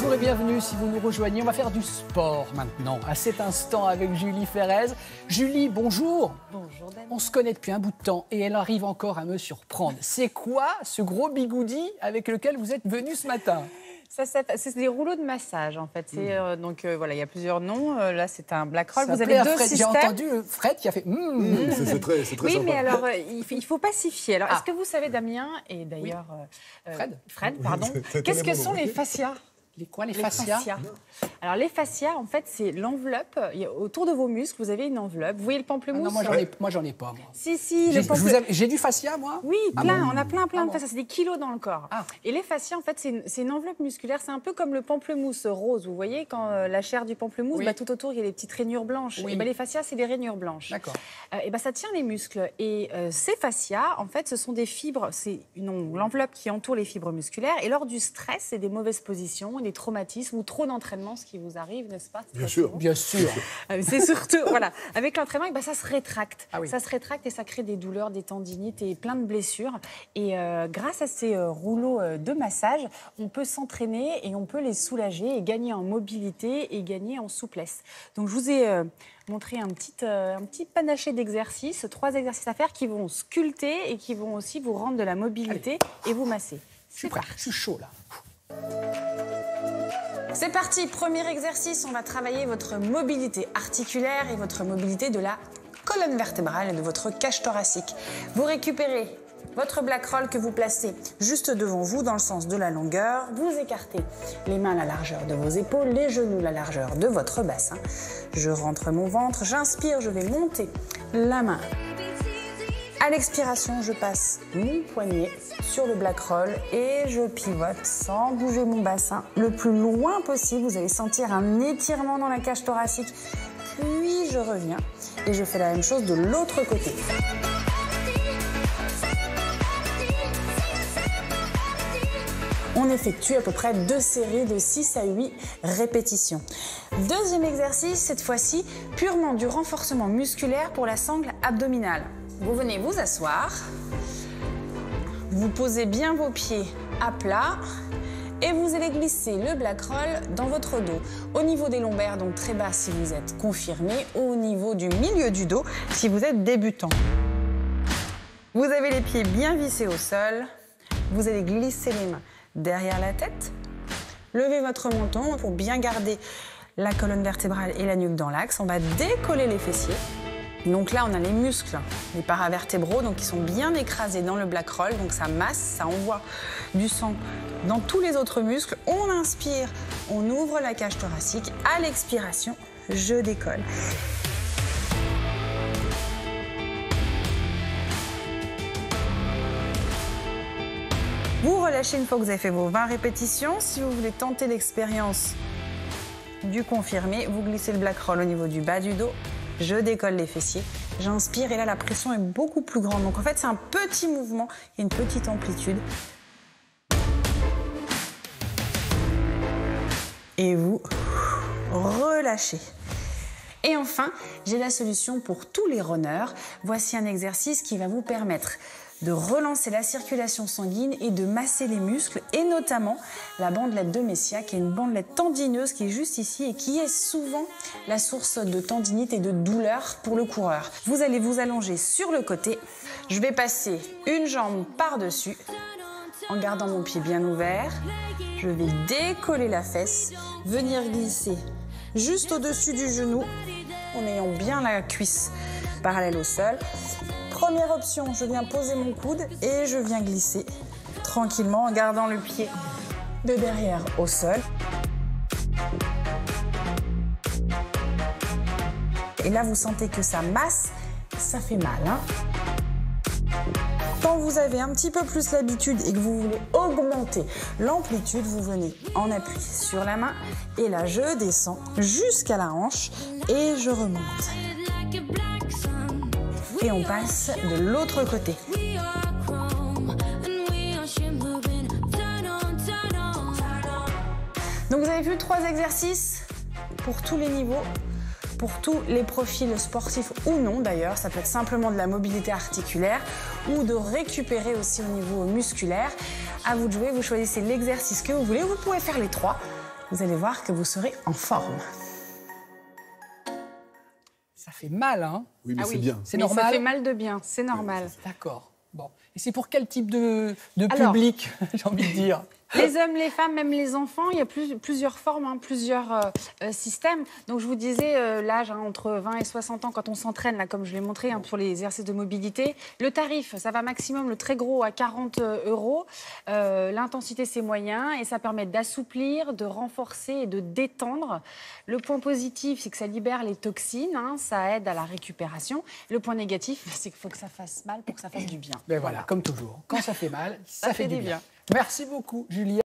Bonjour et bienvenue si vous nous rejoignez. On va faire du sport maintenant, à cet instant avec Julie Ferrez. Julie, bonjour. Bonjour Damien. On se connaît depuis un bout de temps et elle arrive encore à me surprendre. C'est quoi ce gros bigoudi avec lequel vous êtes venu ce matin ? C'est des rouleaux de massage en fait. Donc voilà, il y a plusieurs noms. Là, c'est un black roll. Ça vous avez deux Fred. systèmes. J'ai entendu Fred qui a fait. C'est très oui, sympa. mais alors il faut pacifier. Alors, est-ce que vous savez, Damien, et d'ailleurs Fred, pardon, qu'est-ce que sont les fascias? Les quoi, les fascias? Alors, les fascias, en fait, c'est l'enveloppe. Autour de vos muscles, vous avez une enveloppe. Vous voyez le pamplemousse? Non, moi, j'en ai pas. Moi. Si, le pamplemousse. J'ai du fascia, moi? Oui, plein. Bon. On a plein de fascias. C'est des kilos dans le corps. Ah. Et les fascias, en fait, c'est une enveloppe musculaire. C'est un peu comme le pamplemousse rose. Vous voyez, quand la chair du pamplemousse, oui. tout autour, il y a des petites rainures blanches. Oui. Et les fascias, c'est des rainures blanches. D'accord. Ça tient les muscles. Et ces fascias, en fait, ce sont des fibres. C'est l'enveloppe qui entoure les fibres musculaires. Et lors du stress, c'est des mauvaises positions, des traumatismes ou trop d'entraînement, ce qui vous arrive, n'est-ce pas? Bien sûr. Bien sûr. C'est surtout, voilà, avec l'entraînement, ça se rétracte. Ah oui. Ça se rétracte et ça crée des douleurs, des tendinites et plein de blessures. Et grâce à ces rouleaux de massage, on peut s'entraîner et on peut les soulager et gagner en mobilité et gagner en souplesse. Donc, je vous ai montré un petit panaché d'exercices, 3 exercices à faire qui vont sculpter et qui vont aussi vous rendre de la mobilité et vous masser. Je suis chaud, là. C'est parti, premier exercice, on va travailler votre mobilité articulaire et votre mobilité de la colonne vertébrale et de votre cage thoracique. Vous récupérez votre black roll que vous placez juste devant vous dans le sens de la longueur. Vous écartez les mains à la largeur de vos épaules, les genoux à la largeur de votre bassin. Je rentre mon ventre, j'inspire, je vais monter la main. À l'expiration, je passe mon poignet sur le black roll et je pivote sans bouger mon bassin le plus loin possible. Vous allez sentir un étirement dans la cage thoracique. Puis je reviens et je fais la même chose de l'autre côté. On effectue à peu près 2 séries de 6 à 8 répétitions. Deuxième exercice, cette fois-ci, purement du renforcement musculaire pour la sangle abdominale. Vous venez vous asseoir, vous posez bien vos pieds à plat et vous allez glisser le black roll dans votre dos. Au niveau des lombaires, donc très bas si vous êtes confirmé, ou au niveau du milieu du dos si vous êtes débutant. Vous avez les pieds bien vissés au sol, vous allez glisser les mains derrière la tête, levez votre menton pour bien garder la colonne vertébrale et la nuque dans l'axe. On va décoller les fessiers. Donc là, on a les muscles, les paravertébraux, donc qui sont bien écrasés dans le black roll. Donc ça masse, ça envoie du sang dans tous les autres muscles. On inspire, on ouvre la cage thoracique. À l'expiration, je décolle. Vous relâchez une fois que vous avez fait vos 20 répétitions. Si vous voulez tenter l'expérience du confirmé, vous glissez le black roll au niveau du bas du dos. Je décolle les fessiers, j'inspire et là la pression est beaucoup plus grande. Donc en fait c'est un petit mouvement et une petite amplitude. Et vous relâchez. Et enfin, j'ai la solution pour tous les runners. Voici un exercice qui va vous permettre de relancer la circulation sanguine et de masser les muscles, et notamment la bandelette de Messia, qui est une bandelette tendineuse qui est juste ici et qui est souvent la source de tendinite et de douleur pour le coureur. Vous allez vous allonger sur le côté. Je vais passer une jambe par-dessus en gardant mon pied bien ouvert. Je vais décoller la fesse, venir glisser juste au-dessus du genou en ayant bien la cuisse parallèle au sol. Première option, je viens poser mon coude et je viens glisser tranquillement en gardant le pied de derrière au sol. Et là, vous sentez que ça masse, ça fait mal, hein. Quand vous avez un petit peu plus l'habitude et que vous voulez augmenter l'amplitude, vous venez en appui sur la main et là, je descends jusqu'à la hanche et je remonte. Et on passe de l'autre côté. Donc vous avez vu 3 exercices pour tous les niveaux, pour tous les profils sportifs ou non d'ailleurs. Ça peut être simplement de la mobilité articulaire ou de récupérer aussi au niveau musculaire. À vous de jouer, vous choisissez l'exercice que vous voulez. Vous pouvez faire les 3. vous allez voir que vous serez en forme. Ça fait mal, hein? Oui, mais Ah c'est oui. bien. C'est Mais normal? ça fait mal de bien, c'est normal. D'accord. Bon. Et c'est pour quel type de Alors, public, j'ai envie de dire? Les hommes, les femmes, même les enfants, il y a plusieurs formes, hein, plusieurs systèmes. Donc je vous disais, l'âge entre 20 et 60 ans, quand on s'entraîne, là, comme je l'ai montré, hein, pour les exercices de mobilité. Le tarif, ça va maximum, le très gros, à 40 €. L'intensité, c'est moyen et ça permet d'assouplir, de renforcer et de détendre. Le point positif, c'est que ça libère les toxines, hein, ça aide à la récupération. Le point négatif, c'est qu'il faut que ça fasse mal pour que ça fasse du bien. Ben voilà, comme toujours. Quand ça fait mal, ça fait du bien. Merci beaucoup, Julia.